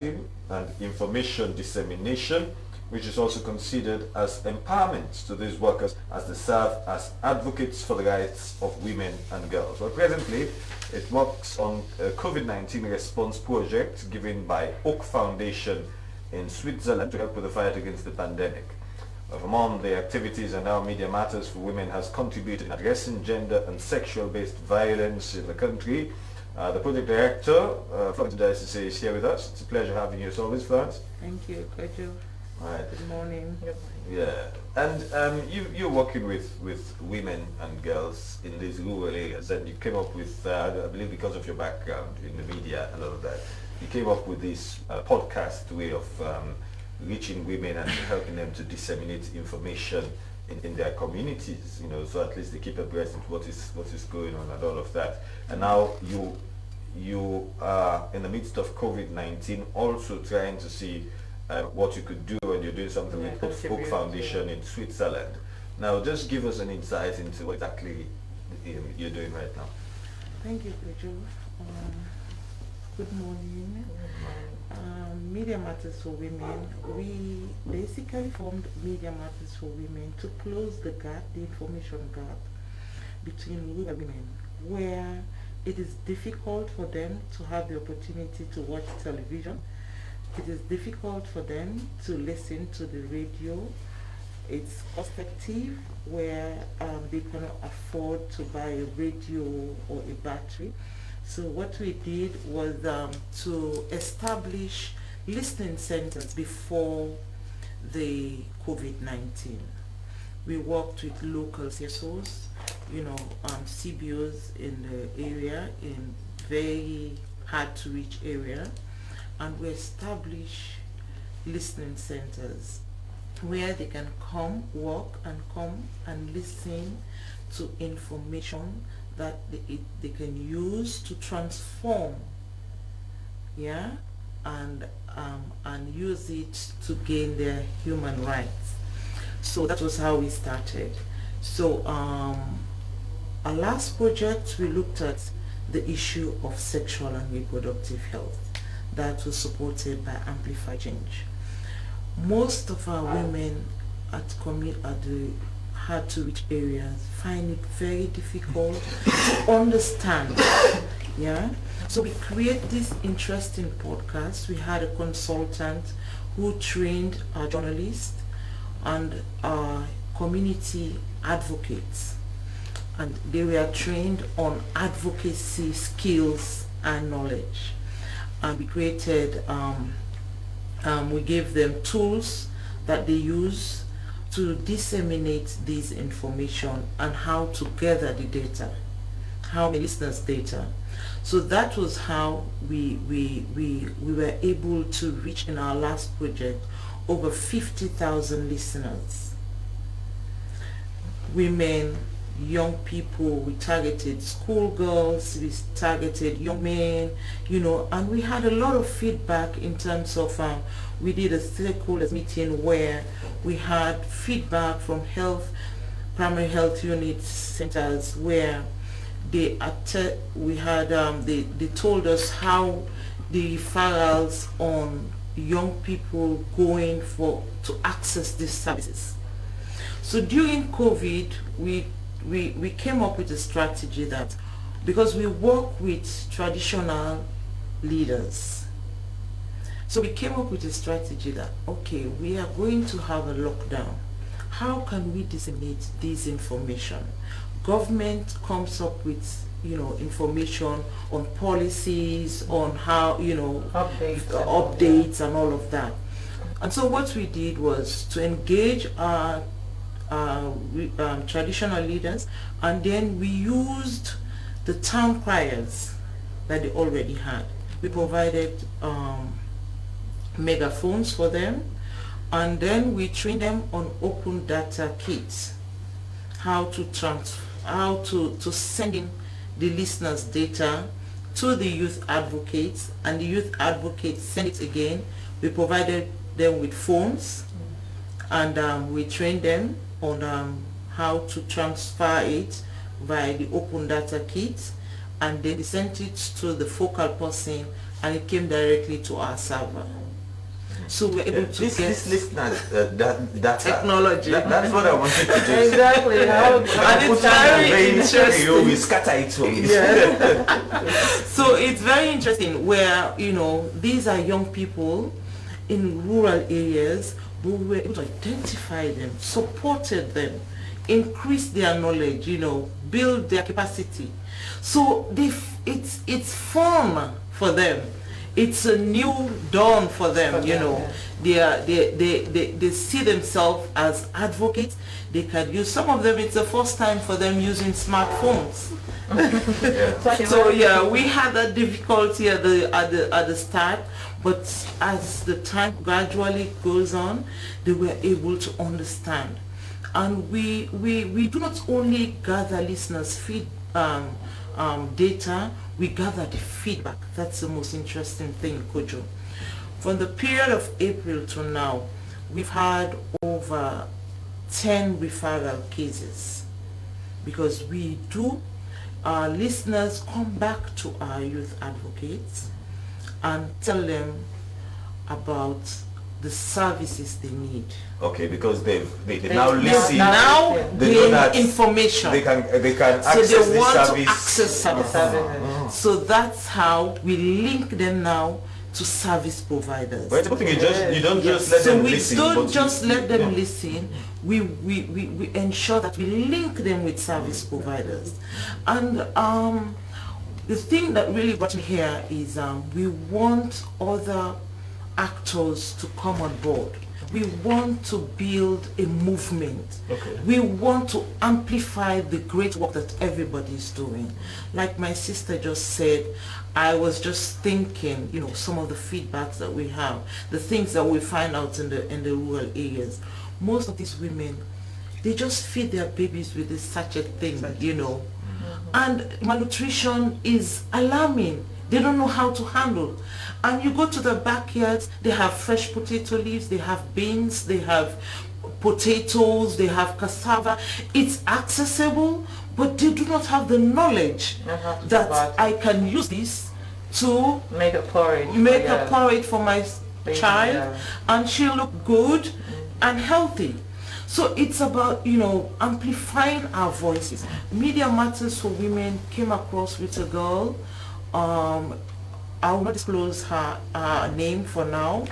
and information dissemination, which is also considered as empowerment to these workers as they serve as advocates for the rights of women and girls. Well, presently, it works on a COVID-19 response project given by Oak Foundation in Switzerland to help with the fight against the pandemic. Among the activities and how Media Matters for Women has contributed in addressing gender and sexual-based violence in the country. The project director, Florence Diocese, is here with us. It's a pleasure having you as always, Florence. Thank you, Kojo. Right. Good morning. Yeah, and you're working with women and girls in these rural areas, and you came up with, I believe because of your background in the media and all of that, you came up with this podcast way of reaching women and helping them to disseminate information in their communities, so at least they keep abreast of what is going on and all of that. And now you are in the midst of COVID-19 also trying to see what you could do, and you're doing something with Oak Foundation in Switzerland. Now just give us an insight into what exactly you're doing right now. Thank you, Kojo. Good morning. Media Matters for Women. We basically formed Media Matters for Women to close the gap, the information gap between rural women, where it is difficult for them to have the opportunity to watch television. It is difficult for them to listen to the radio. It's cost effective where they cannot afford to buy a radio or a battery. So what we did was to establish listening centers before the COVID-19. We worked with local CSOs, CBOs in the area, in very hard to reach area, and we established listening centers where they can come and listen to information that they can use to transform, and use it to gain their human rights. So that was how we started. So our last project, we looked at the issue of sexual and reproductive health. That was supported by Amplify Change. Most of our women at the hard to reach areas find it very difficult to understand. So we create this interesting podcast. We had a consultant who trained our journalists and our community advocates, and they were trained on advocacy skills and knowledge. And we created, we gave them tools that they use to disseminate this information and how to gather the data, how many listeners' data. So that was how we were able to reach in our last project over 50,000 listeners. Women, young people, we targeted schoolgirls, we targeted young men, and we had a lot of feedback in terms of, we did a stakeholders meeting where we had feedback from primary health unit centers where they told us how the referrals on young people going to access these services. So during COVID, we came up with a strategy that, because we work with traditional leaders, so we came up with a strategy that, okay, we are going to have a lockdown. How can we disseminate this information? Government comes up with information on policies, on how updates and all of that. And so what we did was to engage our traditional leaders, and then we used the town criers that they already had. We provided megaphones for them, and then we trained them on open data kits, how to send in the listeners' data to the youth advocates, and the youth advocates send it again. We provided them with phones, and we trained them on how to transfer it via the open data kit, and then we sent it to the focal person and it came directly to our server. So we're able to this get listeners that technology. That's what I wanted to do. Exactly. And it's very interesting. You will scatter it for me. So it's very interesting where, you know, these are young people in rural areas, but we were able to identify them, supported them, increase their knowledge, you know, build their capacity. So it's fun for them. It's a new dawn for them, you know. They see themselves as advocates. They can use, some of them, it's the first time for them using smartphones. So yeah, we had that difficulty at the start, but as the time gradually goes on, they were able to understand. And we do not only gather listeners' data, we gather the feedback. That's the most interesting thing, Kojo. From the period of April to now, we've had over 10 referral cases, because we do, our listeners come back to our youth advocates and tell them about the services they need. Okay, because they now listen. Now they know that information. They can So access they want this to access service. So that's how we link them now to service providers. But I think you don't just let them listen. So we don't just let them listen. We ensure that we link them with service providers. And the thing that really brought me here is we want other actors to come on board. We want to build a movement. Okay. We want to amplify the great work that everybody is doing. Like my sister just said, I was just thinking, you know, some of the feedbacks that we have, the things that we find out in the rural areas. Most of these women, they just feed their babies with this sachet thing, you know. And malnutrition is alarming. They don't know how to handle. And you go to the backyards, they have fresh potato leaves, they have beans, they have potatoes, they have cassava. It's accessible, but they do not have the knowledge that I can use this to make a porridge for my child, and she'll look good and healthy. So it's about, you know, amplifying our voices. Media Matters for Women came across with a girl. I will not disclose her name for now.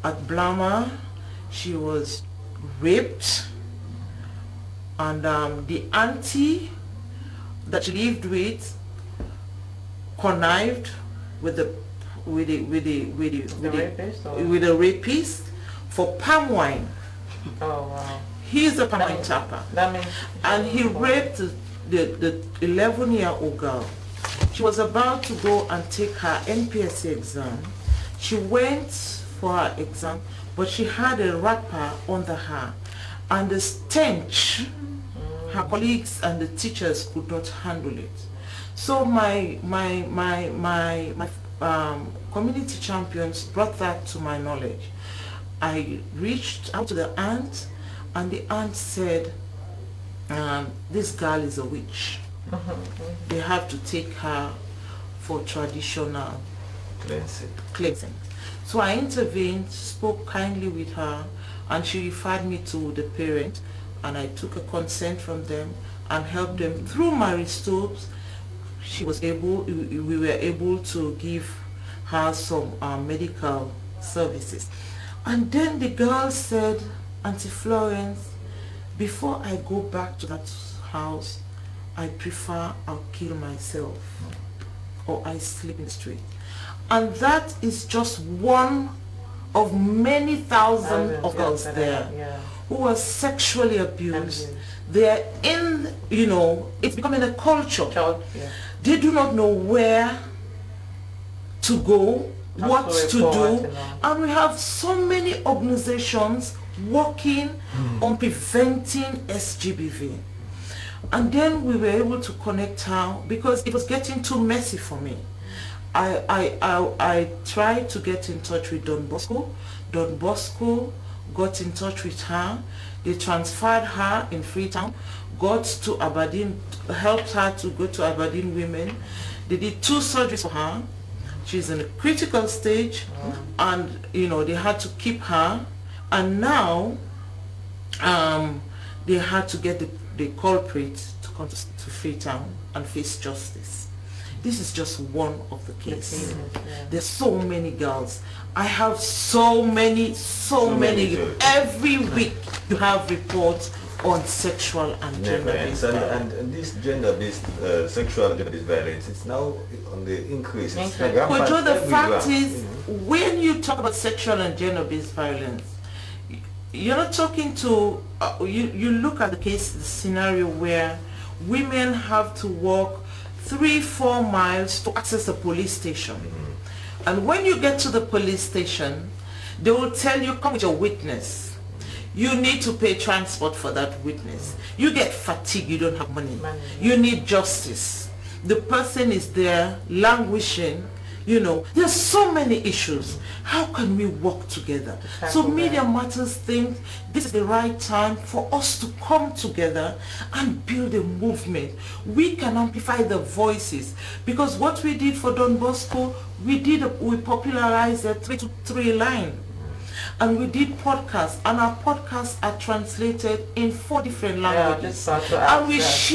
At Blama, she was raped, and the auntie that she lived with connived with the rapist for palm wine. Oh wow! He's a palm wine tapper, and he raped the 11-year-old girl. She was about to go and take her NPSC exam. She went for her exam, but she had a wrapper under her, and the stench, her colleagues and the teachers could not handle it. So my community champions brought that to my knowledge. I reached out to the aunt, and the aunt said, this girl is a witch. They have to take her for traditional cleansing. So I intervened, spoke kindly with her, and she referred me to the parent, and I took a consent from them and helped them through Marie Stopes. We were able to give her some medical services. And then the girl said, Auntie Florence, before I go back to that house, I prefer I'll kill myself, or I sleep in the street. And that is just one of many thousands of girls there who were sexually abused. They're in, you know, it's becoming a culture. They do not know where to go, what to do. And we have so many organizations working on preventing SGBV. And then we were able to connect her because it was getting too messy for me. I tried to get in touch with Don Bosco. Don Bosco got in touch with her. They transferred her in Freetown, got to Aberdeen, helped her to go to Aberdeen Women. They did 2 surgeries for her. She's in a critical stage, and you know, they had to keep her, and now they had to get the culprit to come to Freetown and face justice. This is just one of the cases. There's so many girls. I have so many. Every week you have reports on sexual and gender-based violence. And this gender-based sexual and gender-based violence, it's now on the increase. It's But Joe, the fact is, when you talk about sexual and gender-based violence, you're not talking to, you look at the case, the scenario where women have to walk 3-4 miles to access a police station. And when you get to the police station, they will tell you, come with your witness. You need to pay transport for that witness. You get fatigued, you don't have money. You need justice. The person is there languishing. You know, there's so many issues. How can we work together? So Media Matters think this is the right time for us to come together and build a movement. We can amplify the voices, because what we did for Don Bosco, we popularized the 3-to-3 line. And we did podcasts, and our podcasts are translated in 4 different languages. And we share